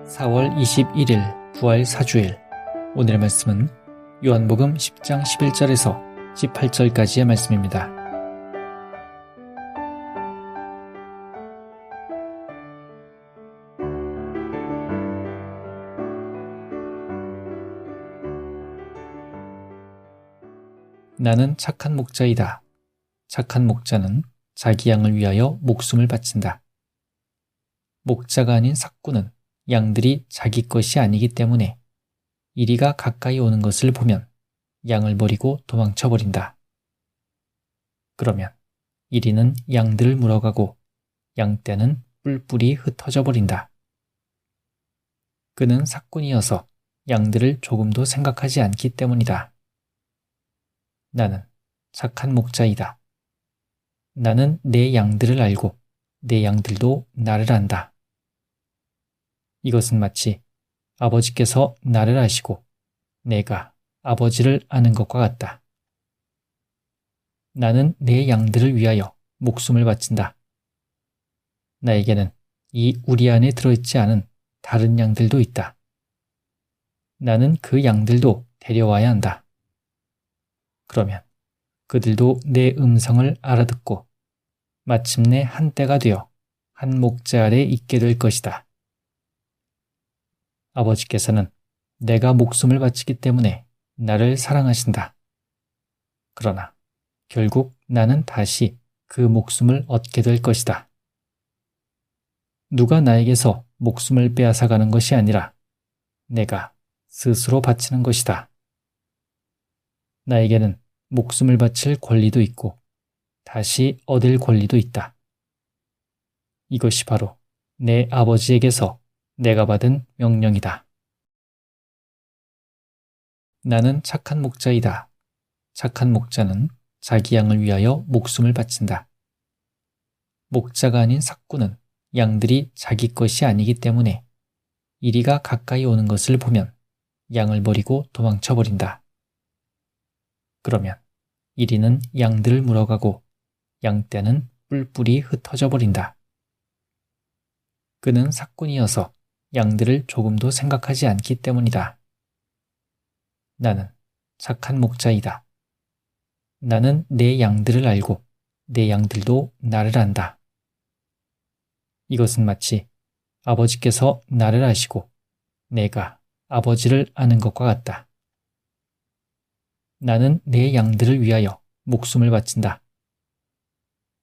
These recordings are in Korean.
4월 21일 부활 사주일. 오늘의 말씀은 요한복음 10장 11절에서 18절까지의 말씀입니다. 나는 착한 목자이다. 착한 목자는 자기 양을 위하여 목숨을 바친다. 목자가 아닌 삭구는 양들이 자기 것이 아니기 때문에 이리가 가까이 오는 것을 보면 양을 버리고 도망쳐버린다. 그러면 이리는 양들을 물어가고 양떼는 뿔뿔이 흩어져 버린다. 그는 삭군이어서 양들을 조금도 생각하지 않기 때문이다. 나는 착한 목자이다. 나는 내 양들을 알고 내 양들도 나를 안다. 이것은 마치 아버지께서 나를 아시고 내가 아버지를 아는 것과 같다. 나는 내 양들을 위하여 목숨을 바친다. 나에게는 이 우리 안에 들어있지 않은 다른 양들도 있다. 나는 그 양들도 데려와야 한다. 그러면 그들도 내 음성을 알아듣고 마침내 한 떼가 되어 한 목자 아래 있게 될 것이다. 아버지께서는 내가 목숨을 바치기 때문에 나를 사랑하신다. 그러나 결국 나는 다시 그 목숨을 얻게 될 것이다. 누가 나에게서 목숨을 빼앗아가는 것이 아니라 내가 스스로 바치는 것이다. 나에게는 목숨을 바칠 권리도 있고 다시 얻을 권리도 있다. 이것이 바로 내 아버지에게서 내가 받은 명령이다. 나는 착한 목자이다. 착한 목자는 자기 양을 위하여 목숨을 바친다. 목자가 아닌 삭구는 양들이 자기 것이 아니기 때문에 이리가 가까이 오는 것을 보면 양을 버리고 도망쳐버린다. 그러면 이리는 양들을 물어가고 양떼는 뿔뿔이 흩어져 버린다. 그는 삭군이어서 양들을 조금도 생각하지 않기 때문이다. 나는 착한 목자이다. 나는 내 양들을 알고 내 양들도 나를 안다. 이것은 마치 아버지께서 나를 아시고 내가 아버지를 아는 것과 같다. 나는 내 양들을 위하여 목숨을 바친다.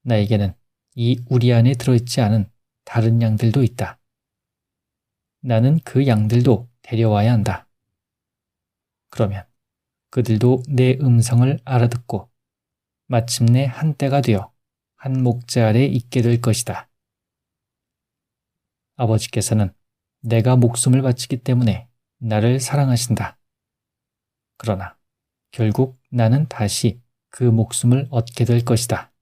나에게는 이 우리 안에 들어있지 않은 다른 양들도 있다. 나는 그 양들도 데려와야 한다. 그러면 그들도 내 음성을 알아듣고 마침내 한 떼가 되어 한 목자 아래 있게 될 것이다. 아버지께서는 내가 목숨을 바치기 때문에 나를 사랑하신다. 그러나 결국 나는 다시 그 목숨을 얻게 될 것이다.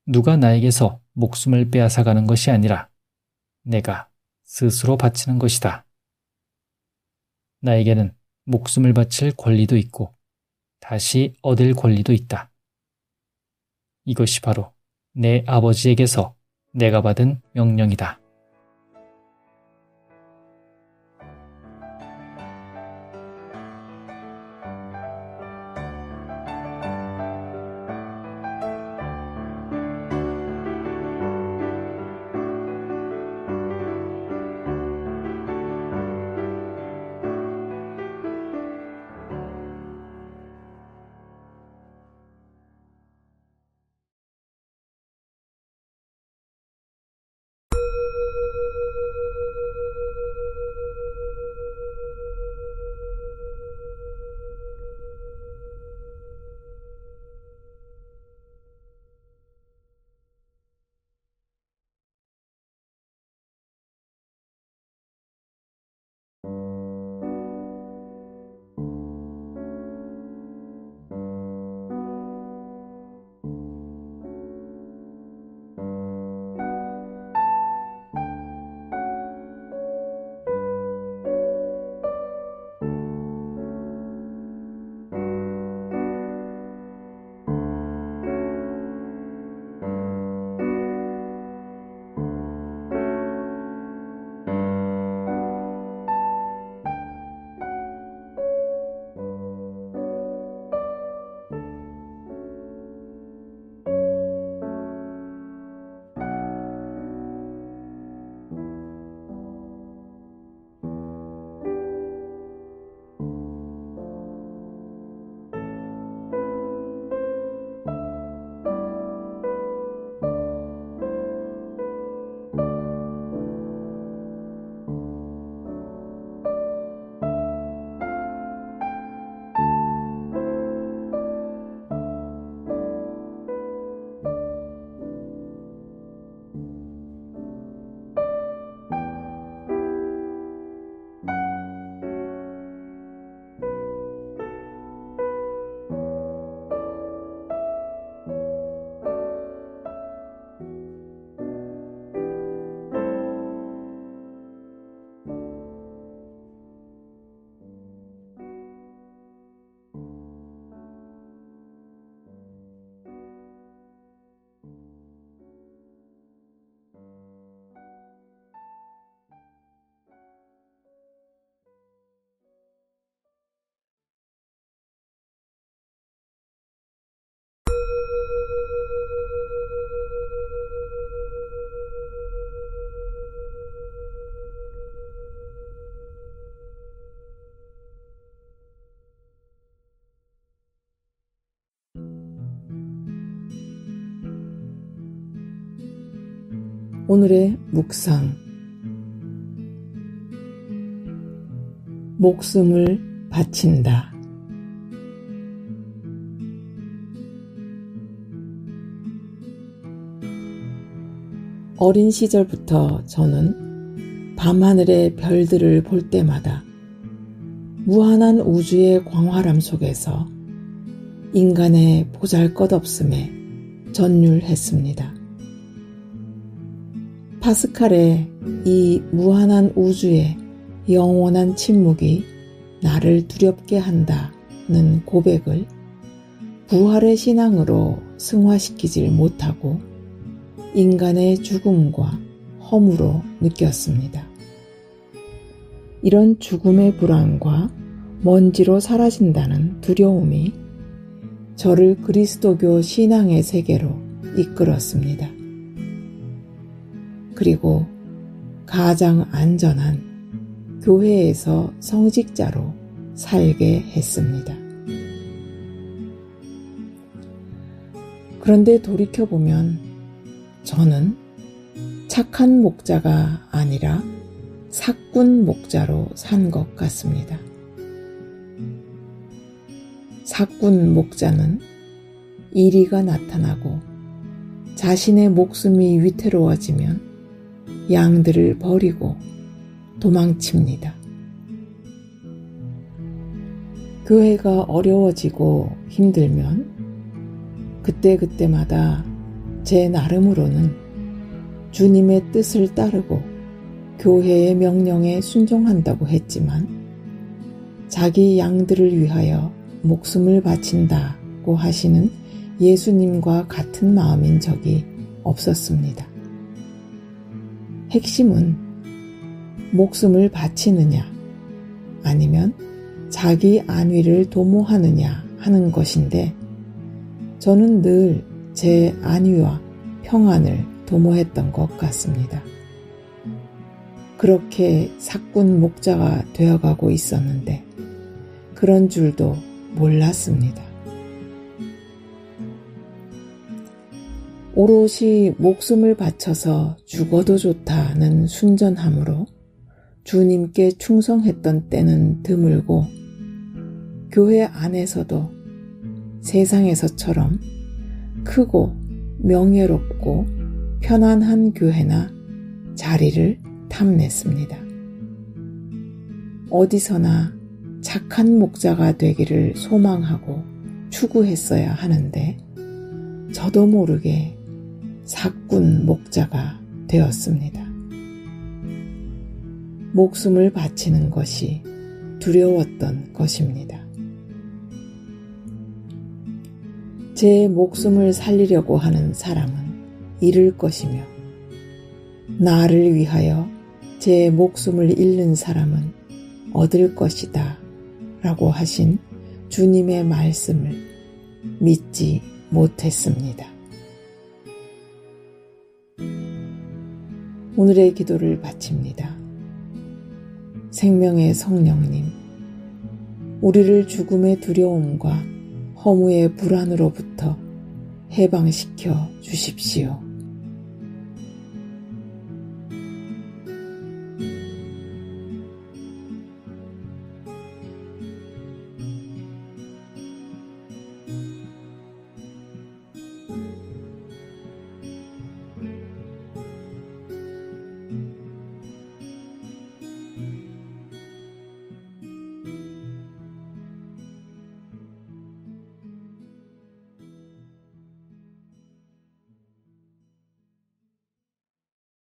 누가 나에게서 목숨을 빼앗아가는 것이 아니라 내가 스스로 바치는 것이다. 나에게는 목숨을 바칠 권리도 있고 다시 얻을 권리도 있다. 이것이 바로 내 아버지에게서 내가 받은 명령이다. 오늘의 묵상. 목숨을 바친다. 어린 시절부터 저는 밤하늘의 별들을 볼 때마다 무한한 우주의 광활함 속에서 인간의 보잘것없음에 전율했습니다. 파스칼의 이 무한한 우주의 영원한 침묵이 나를 두렵게 한다는 고백을 부활의 신앙으로 승화시키질 못하고 인간의 죽음과 허무로 느꼈습니다. 이런 죽음의 불안과 먼지로 사라진다는 두려움이 저를 그리스도교 신앙의 세계로 이끌었습니다. 그리고 가장 안전한 교회에서 성직자로 살게 했습니다. 그런데 돌이켜보면 저는 착한 목자가 아니라 사꾼 목자로 산 것 같습니다. 사꾼 목자는 이리가 나타나고 자신의 목숨이 위태로워지면 양들을 버리고 도망칩니다. 교회가 어려워지고 힘들면 그때그때마다 제 나름으로는 주님의 뜻을 따르고 교회의 명령에 순종한다고 했지만 자기 양들을 위하여 목숨을 바친다고 하시는 예수님과 같은 마음인 적이 없었습니다. 핵심은 목숨을 바치느냐 아니면 자기 안위를 도모하느냐 하는 것인데 저는 늘 제 안위와 평안을 도모했던 것 같습니다. 그렇게 사꾼 목자가 되어가고 있었는데 그런 줄도 몰랐습니다. 오롯이 목숨을 바쳐서 죽어도 좋다는 순전함으로 주님께 충성했던 때는 드물고 교회 안에서도 세상에서처럼 크고 명예롭고 편안한 교회나 자리를 탐냈습니다. 어디서나 착한 목자가 되기를 소망하고 추구했어야 하는데 저도 모르게 사꾼 목자가 되었습니다. 목숨을 바치는 것이 두려웠던 것입니다. 제 목숨을 살리려고 하는 사람은 잃을 것이며 나를 위하여 제 목숨을 잃는 사람은 얻을 것이다 라고 하신 주님의 말씀을 믿지 못했습니다. 오늘의 기도를 바칩니다. 생명의 성령님, 우리를 죽음의 두려움과 허무의 불안으로부터 해방시켜 주십시오.